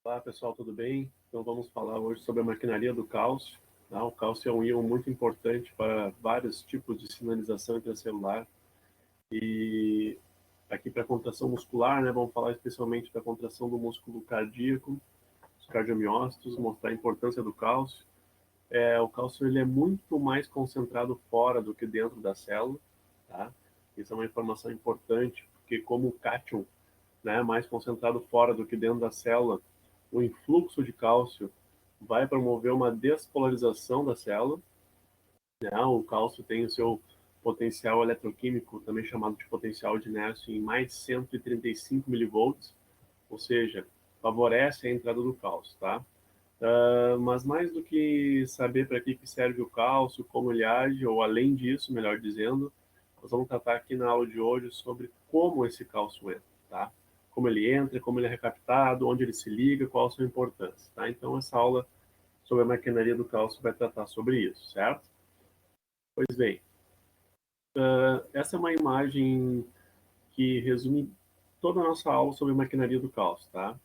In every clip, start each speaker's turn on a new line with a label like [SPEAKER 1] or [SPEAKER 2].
[SPEAKER 1] Olá pessoal, tudo bem? Então vamos falar hoje sobre a maquinaria do cálcio. Tá? O cálcio é um íon muito importante para vários tipos de sinalização intracelular. E aqui para a contração muscular, né, vamos falar especialmente da contração do músculo cardíaco, os cardiomiócitos, mostrar a importância do cálcio. O cálcio ele é muito mais concentrado fora do que dentro da célula. Tá? Isso é uma informação importante, porque como o cátion, né, mais concentrado fora do que dentro da célula, o influxo de cálcio vai promover uma despolarização da célula. Né? O cálcio tem o seu potencial eletroquímico, também chamado de potencial de inércia, em mais de 135 milivolts, ou seja, favorece a entrada do cálcio. Tá? Mas mais do que saber para que serve o cálcio, como ele age, ou além disso, melhor dizendo, nós vamos tratar aqui na aula de hoje sobre como esse cálcio entra, tá? Como ele entra, como ele é recaptado, onde ele se liga, qual a sua importância, tá? Então, essa aula sobre a maquinaria do cálcio vai tratar sobre isso, certo? Pois bem, essa é uma imagem que resume toda a nossa aula sobre a maquinaria do cálcio, tá?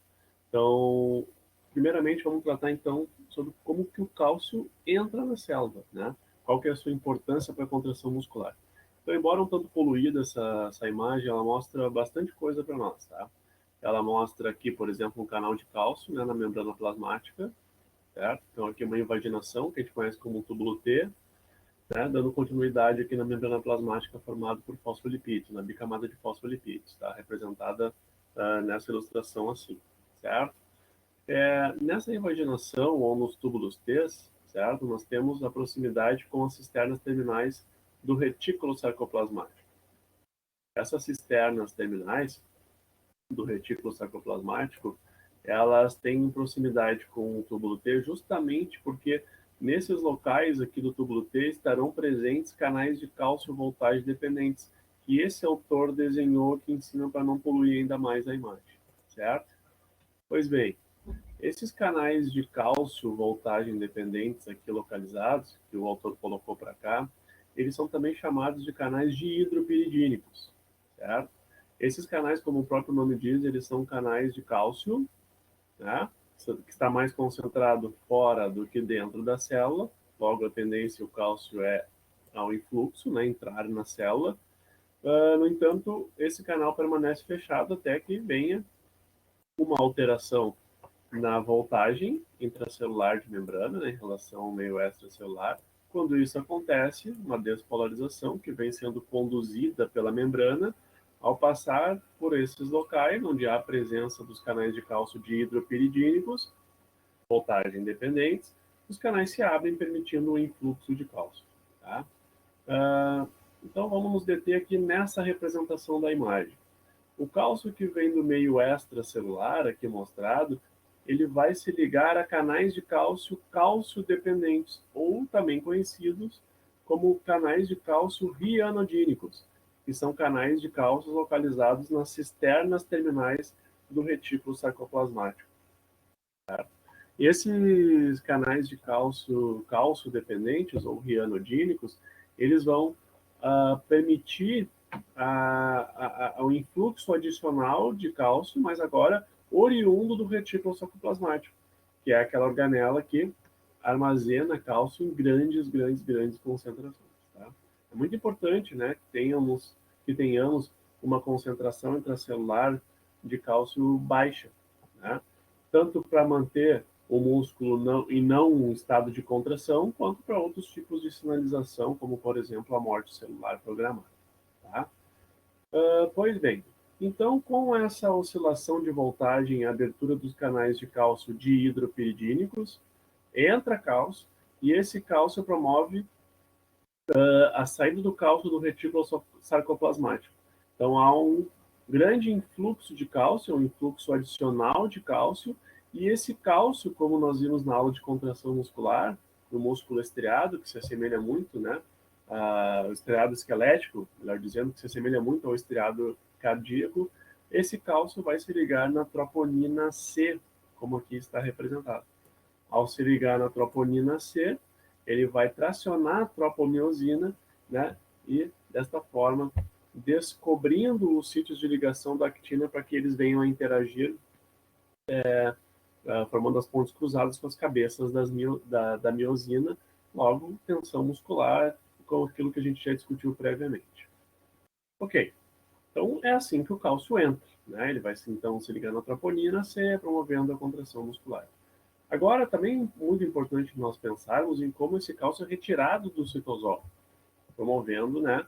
[SPEAKER 1] Então, primeiramente, vamos tratar então sobre como que o cálcio entra na célula, né? Qual que é a sua importância para a contração muscular. Então, embora um tanto poluída essa imagem, ela mostra bastante coisa para nós, tá? Ela mostra aqui, por exemplo, um canal de cálcio, né, na membrana plasmática, certo? Então, aqui é uma invaginação, que a gente conhece como um túbulo T, né, dando continuidade aqui na membrana plasmática formada por fosfolipídios, na bicamada de fosfolipídios, tá? Representada nessa ilustração assim, certo? Nessa invaginação, ou nos túbulos T, certo? Nós temos a proximidade com as cisternas terminais do retículo sarcoplasmático. Essas cisternas terminais do retículo sarcoplasmático, elas têm proximidade com o túbulo T justamente porque nesses locais aqui do túbulo T estarão presentes canais de cálcio voltagem dependentes, que esse autor desenhou aqui em cima para não poluir ainda mais a imagem, certo? Pois bem, esses canais de cálcio voltagem dependentes aqui localizados, que o autor colocou para cá, eles são também chamados de canais dihidropiridínicos, certo? Esses canais, como o próprio nome diz, eles são canais de cálcio, né? Que está mais concentrado fora do que dentro da célula, logo a tendência o cálcio é ao influxo, né, entrar na célula. No entanto, esse canal permanece fechado até que venha uma alteração na voltagem intracelular de membrana, né, em relação ao meio extracelular. Quando isso acontece, uma despolarização que vem sendo conduzida pela membrana, ao passar por esses locais, onde há a presença dos canais de cálcio dihidropiridínicos, voltagem dependentes, os canais se abrem, permitindo o influxo de cálcio. Tá? Então, vamos nos deter aqui nessa representação da imagem. O cálcio que vem do meio extracelular, aqui mostrado, ele vai se ligar a canais de cálcio cálcio-dependentes, ou também conhecidos como canais de cálcio rianodínicos, que são canais de cálcio localizados nas cisternas terminais do retículo sarcoplasmático. Certo? Esses canais de cálcio cálcio-dependentes, ou rianodínicos, eles vão permitir o influxo adicional de cálcio, mas agora oriundo do retículo sarcoplasmático, que é aquela organela que armazena cálcio em grandes concentrações. Tá? É muito importante, né, que tenhamos uma concentração intracelular de cálcio baixa, né? Tanto para manter o músculo não em estado de contração, quanto para outros tipos de sinalização, como, por exemplo, a morte celular programada. Tá? Pois bem, então, com essa oscilação de voltagem e abertura dos canais de cálcio dihidropiridínicos, entra cálcio, e esse cálcio promove a saída do cálcio do retículo sarcoplasmático. Então, há um grande influxo de cálcio, um influxo adicional de cálcio, e esse cálcio, como nós vimos na aula de contração muscular, no músculo estriado, que se assemelha muito, né, ao estriado esquelético, melhor dizendo, que se assemelha muito ao estriado cardíaco, esse cálcio vai se ligar na troponina C, como aqui está representado. Ao se ligar na troponina C, ele vai tracionar a tropomiosina, né? E desta forma, descobrindo os sítios de ligação da actina para que eles venham a interagir formando as pontes cruzadas com as cabeças da miosina, logo tensão muscular, com aquilo que a gente já discutiu previamente. Ok, então é assim que o cálcio entra, né? Ele vai então se ligar na troponina C, promovendo a contração muscular. Agora, também muito importante nós pensarmos em como esse cálcio é retirado do citosol, promovendo, né,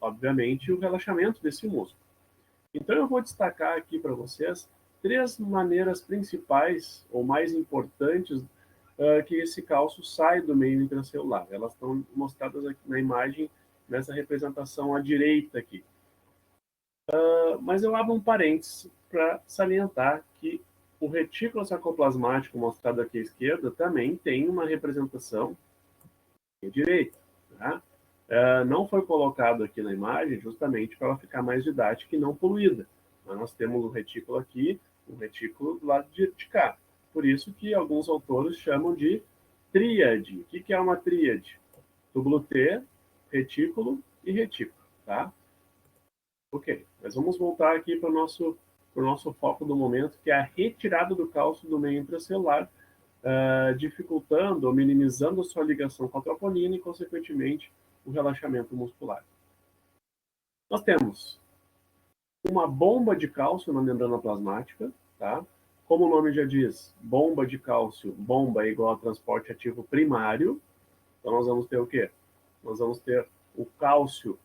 [SPEAKER 1] obviamente, o relaxamento desse músculo. Então, eu vou destacar aqui para vocês 3 maneiras principais ou mais importantes que esse cálcio sai do meio intracelular. Elas estão mostradas aqui na imagem, nessa representação à direita aqui. Mas eu abro um parênteses para salientar que o retículo sarcoplasmático mostrado aqui à esquerda também tem uma representação à direita. Tá? Não foi colocado aqui na imagem justamente para ela ficar mais didática e não poluída. Mas nós temos um retículo aqui, um retículo do lado de cá. Por isso que alguns autores chamam de tríade. O que é uma tríade? Túbulo T, retículo e retículo. Tá? Ok, mas vamos voltar aqui para o nosso foco do momento, que é a retirada do cálcio do meio intracelular, dificultando ou minimizando a sua ligação com a troponina e, consequentemente, o relaxamento muscular. Nós temos uma bomba de cálcio na membrana plasmática, tá? Como o nome já diz, bomba de cálcio, bomba é igual a transporte ativo primário. Então, nós vamos ter o quê? Nós vamos ter o cálcio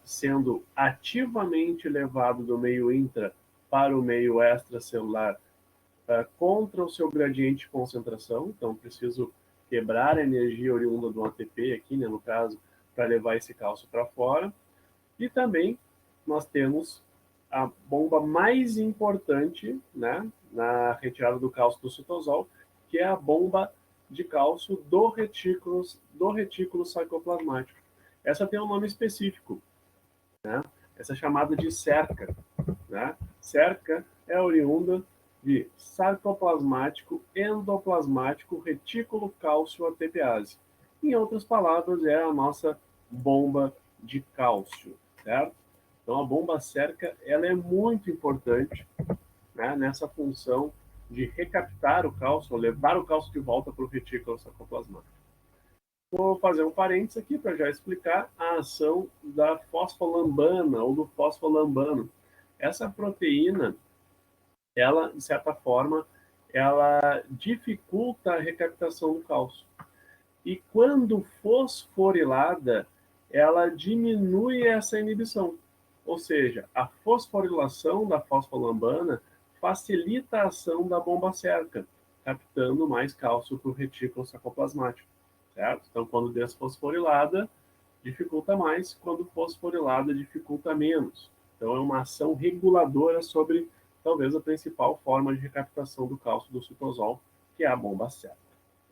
[SPEAKER 1] sendo ativamente levado do meio intra para o meio extracelular contra o seu gradiente de concentração. Então, preciso quebrar a energia oriunda do ATP aqui, né, no caso, para levar esse cálcio para fora. E também nós temos a bomba mais importante, né, na retirada do cálcio do citosol, que é a bomba de cálcio do retículo sarcoplasmático. Essa tem um nome específico, né? Essa é chamada de cerca. Né? Cerca é oriunda de sarcoplasmático endoplasmático retículo cálcio ATPase. Em outras palavras, é a nossa bomba de cálcio, certo? Então, a bomba cerca ela é muito importante, né, nessa função de recaptar o cálcio, levar o cálcio de volta para o retículo sarcoplasmático. Vou fazer um parênteses aqui para já explicar a ação da fosfolambana ou do fosfolambano. Essa proteína, ela, de certa forma, ela dificulta a recaptação do cálcio. E quando fosforilada, ela diminui essa inibição. Ou seja, a fosforilação da fosfolambana facilita a ação da bomba cerca, captando mais cálcio para o retículo sarcoplasmático. Certo? Então, quando desfosforilada, dificulta mais, quando fosforilada, dificulta menos. Então, é uma ação reguladora sobre, talvez, a principal forma de recaptação do cálcio do citosol, que é a bomba cerca.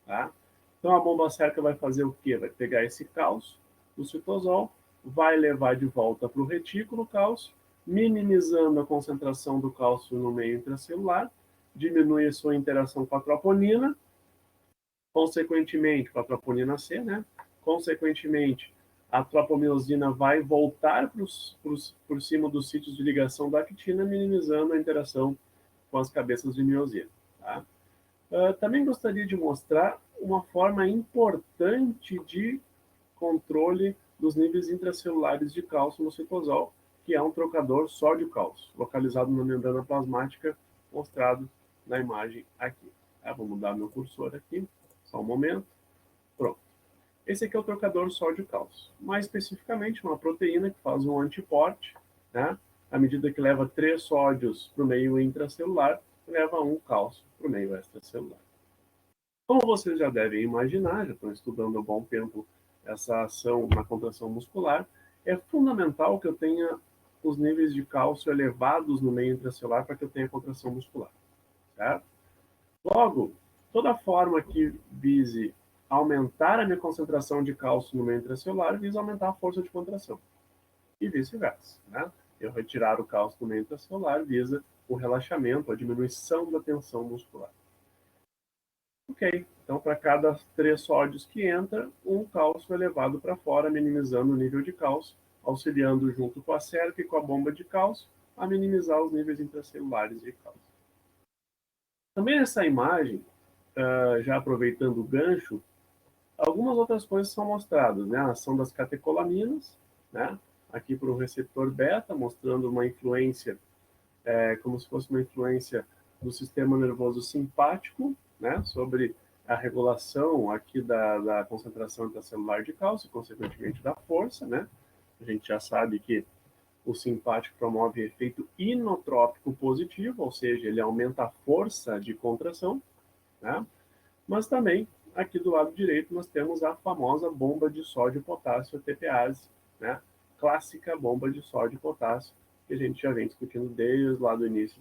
[SPEAKER 1] Tá? Então, a bomba cerca vai fazer o quê? Vai pegar esse cálcio do citosol, vai levar de volta para o retículo cálcio, minimizando a concentração do cálcio no meio intracelular, diminui a sua interação com a troponina, consequentemente, com a troponina C, né? Consequentemente, a tropomiosina vai voltar por cima dos sítios de ligação da actina, minimizando a interação com as cabeças de miosina. Tá? Também gostaria de mostrar uma forma importante de controle dos níveis intracelulares de cálcio no citosol, que é um trocador sódio-cálcio, localizado na membrana plasmática, mostrado na imagem aqui. Vou mudar meu cursor aqui. Só um momento. Pronto. Esse aqui é o trocador sódio-cálcio. Mais especificamente, uma proteína que faz um antiporte, né? À medida que leva 3 sódios para o meio intracelular, leva 1 cálcio para o meio extracelular. Como vocês já devem imaginar, já estão estudando há bom tempo essa ação na contração muscular, é fundamental que eu tenha os níveis de cálcio elevados no meio intracelular para que eu tenha contração muscular. Certo? Logo, toda forma que vise aumentar a minha concentração de cálcio no meio intracelular visa aumentar a força de contração. E vice-versa. Né? Eu retirar o cálcio do meio intracelular visa o relaxamento, a diminuição da tensão muscular. Ok, então para cada 3 sódios que entra, 1 cálcio é levado para fora, minimizando o nível de cálcio, auxiliando junto com a cerca e com a bomba de cálcio a minimizar os níveis intracelulares de cálcio. Também nessa imagem, já aproveitando o gancho, algumas outras coisas são mostradas, né? A ação das catecolaminas, né? Aqui para o receptor beta, mostrando uma influência, como se fosse uma influência do sistema nervoso simpático, né? Sobre a regulação aqui da concentração intracelular de cálcio, consequentemente da força, né? A gente já sabe que o simpático promove efeito inotrópico positivo, ou seja, ele aumenta a força de contração, né? Mas também, aqui do lado direito, nós temos a famosa bomba de sódio e potássio, TPase, né? Clássica bomba de sódio e potássio, que a gente já vem discutindo desde lá do início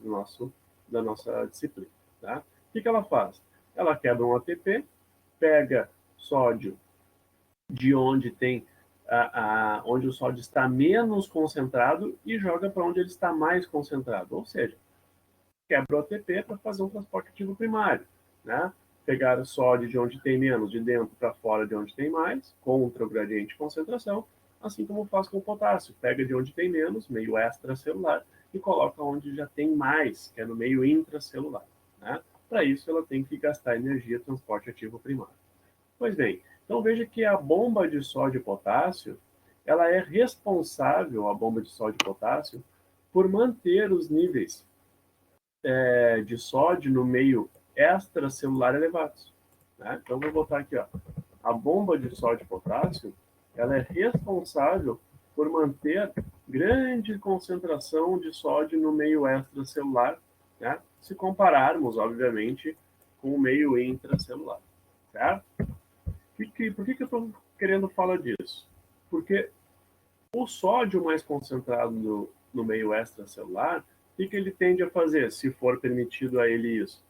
[SPEAKER 1] da nossa disciplina. Tá? O que ela faz? Ela quebra um ATP, pega sódio de onde tem onde o sódio está menos concentrado e joga para onde ele está mais concentrado. Ou seja, quebra o ATP para fazer um transporte ativo primário, né? Pegar o sódio de onde tem menos, de dentro para fora de onde tem mais, contra o gradiente de concentração, assim como faz com o potássio. Pega de onde tem menos, meio extracelular, e coloca onde já tem mais, que é no meio intracelular. Né? Para isso, ela tem que gastar energia transporte ativo primário. Pois bem, então veja que a bomba de sódio e potássio, ela é responsável, a bomba de sódio e potássio, por manter os níveis de sódio no meio extracelular elevados. Né? Então, vou botar aqui, ó, a bomba de sódio e potássio, ela é responsável por manter grande concentração de sódio no meio extracelular, né? Se compararmos, obviamente, com o meio intracelular, certo? Por que eu estou querendo falar disso? Porque o sódio mais concentrado no meio extracelular, o que ele tende a fazer, se for permitido a ele isso?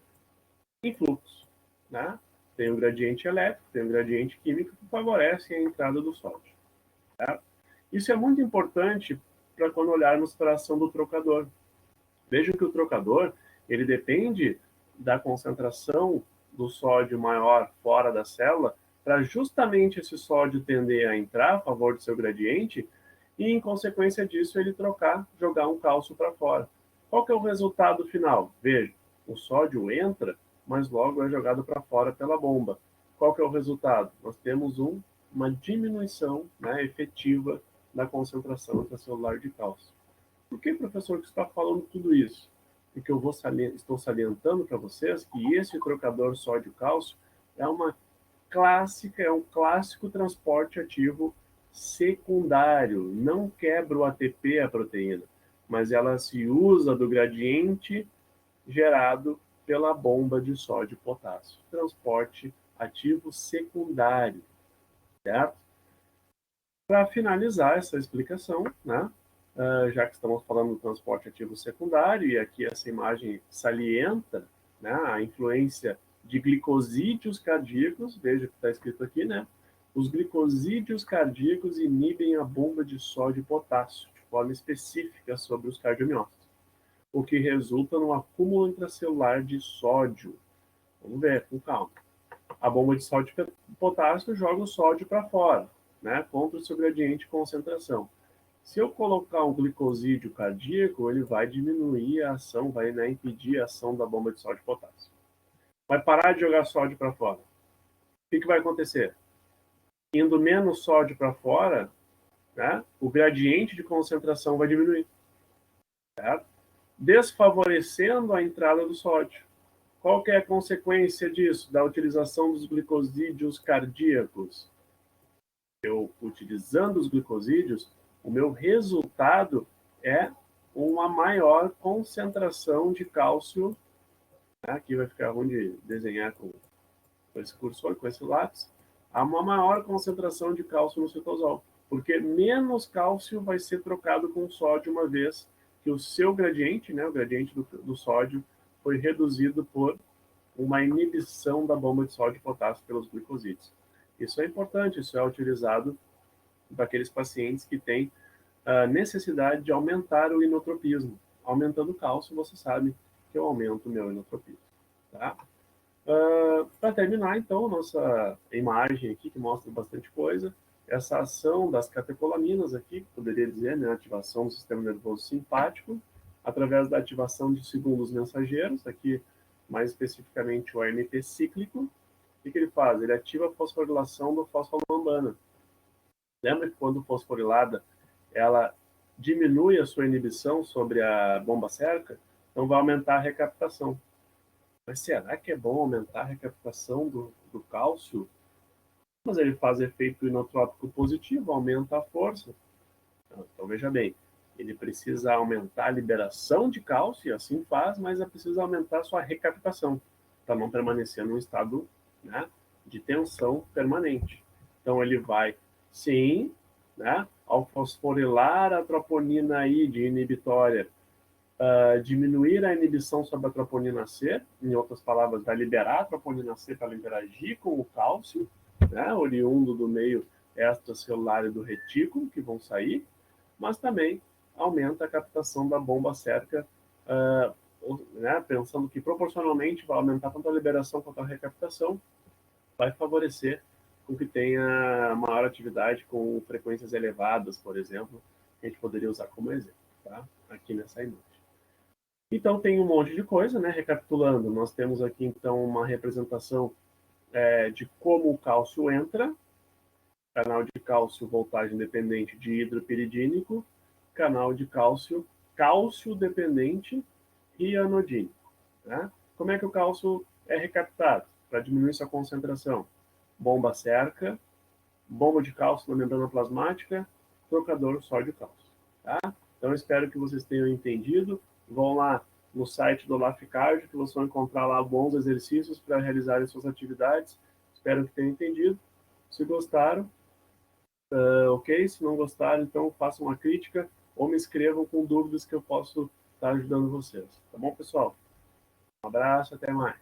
[SPEAKER 1] Influxo, né? Tem um gradiente elétrico, tem um gradiente químico que favorece a entrada do sódio. Tá? Isso é muito importante para quando olharmos para a ação do trocador. Vejam que o trocador, ele depende da concentração do sódio maior fora da célula para justamente esse sódio tender a entrar a favor do seu gradiente e, em consequência disso, ele trocar, jogar um cálcio para fora. Qual que é o resultado final? Veja, o sódio entra, mas logo é jogado para fora pela bomba. Qual que é o resultado? Nós temos uma diminuição, né, efetiva da concentração intracelular de cálcio. Por que, professor, que está falando tudo isso? Porque eu estou salientando para vocês que esse trocador sódio-cálcio é um clássico transporte ativo secundário. Não quebra o ATP, a proteína, mas ela se usa do gradiente gerado pela bomba de sódio e potássio. Transporte ativo secundário, certo? Para finalizar essa explicação, né, já que estamos falando do transporte ativo secundário, e aqui essa imagem salienta, né, a influência de glicosídeos cardíacos, veja o que está escrito aqui, né? Os glicosídeos cardíacos inibem a bomba de sódio e potássio de forma específica sobre os cardiomiócitos, o que resulta no acúmulo intracelular de sódio. Vamos ver, com calma. A bomba de sódio e potássio joga o sódio para fora, né, contra o seu gradiente de concentração. Se eu colocar um glicosídeo cardíaco, ele vai diminuir a ação, vai, né, impedir a ação da bomba de sódio e potássio. Vai parar de jogar sódio para fora. O que vai acontecer? Indo menos sódio para fora, né, o gradiente de concentração vai diminuir, certo? Desfavorecendo a entrada do sódio. Qual que é a consequência disso, da utilização dos glicosídeos cardíacos? Eu, utilizando os glicosídeos, o meu resultado é uma maior concentração de cálcio. Né? Aqui vai ficar ruim de desenhar com esse cursor, com esse lápis. Há uma maior concentração de cálcio no citosol, porque menos cálcio vai ser trocado com sódio uma vez que o seu gradiente, né, o gradiente do sódio, foi reduzido por uma inibição da bomba de sódio e potássio pelos glicosídeos. Isso é importante, isso é utilizado para aqueles pacientes que têm a necessidade de aumentar o inotropismo. Aumentando o cálcio, você sabe que eu aumento o meu inotropismo. Tá? Para terminar, então, nossa imagem aqui, que mostra bastante coisa, essa ação das catecolaminas aqui, poderia dizer, né, ativação do sistema nervoso simpático, através da ativação de segundos mensageiros, aqui mais especificamente o AMP cíclico. O que ele faz? Ele ativa a fosforilação do fosfolambano. Lembra que quando fosforilada, ela diminui a sua inibição sobre a bomba cerca? Então vai aumentar a recaptação. Mas será que é bom aumentar a recaptação do cálcio? Mas ele faz efeito inotrópico positivo, aumenta a força. Então veja bem, ele precisa aumentar a liberação de cálcio, e assim faz, mas é preciso aumentar a sua recaptação, para não permanecer num estado, né, de tensão permanente. Então ele vai, sim, né, ao fosforilar a troponina I de inibitória, diminuir a inibição sobre a troponina C, em outras palavras, vai liberar a troponina C para interagir com o cálcio, né, oriundo do meio extracelular e do retículo, que vão sair, mas também aumenta a captação da bomba sérpica, né, pensando que proporcionalmente vai aumentar tanto a liberação quanto a recaptação, vai favorecer com que tenha maior atividade com frequências elevadas, por exemplo, que a gente poderia usar como exemplo, tá? Aqui nessa imagem. Então tem um monte de coisa, né? Recapitulando, nós temos aqui então uma representação de como o cálcio entra, canal de cálcio voltagem dependente de hidropiridínico, canal de cálcio dependente e anodínico. Né? Como é que o cálcio é recaptado? Para diminuir sua concentração. Bomba cerca, bomba de cálcio na membrana plasmática, trocador sódio-cálcio. Tá? Então, espero que vocês tenham entendido. Vão lá no site do LAFCARD, que vocês vão encontrar lá bons exercícios para realizarem suas atividades. Espero que tenham entendido. Se gostaram, ok? Se não gostaram, então façam uma crítica ou me escrevam com dúvidas que eu posso estar ajudando vocês. Tá bom, pessoal? Um abraço, até mais.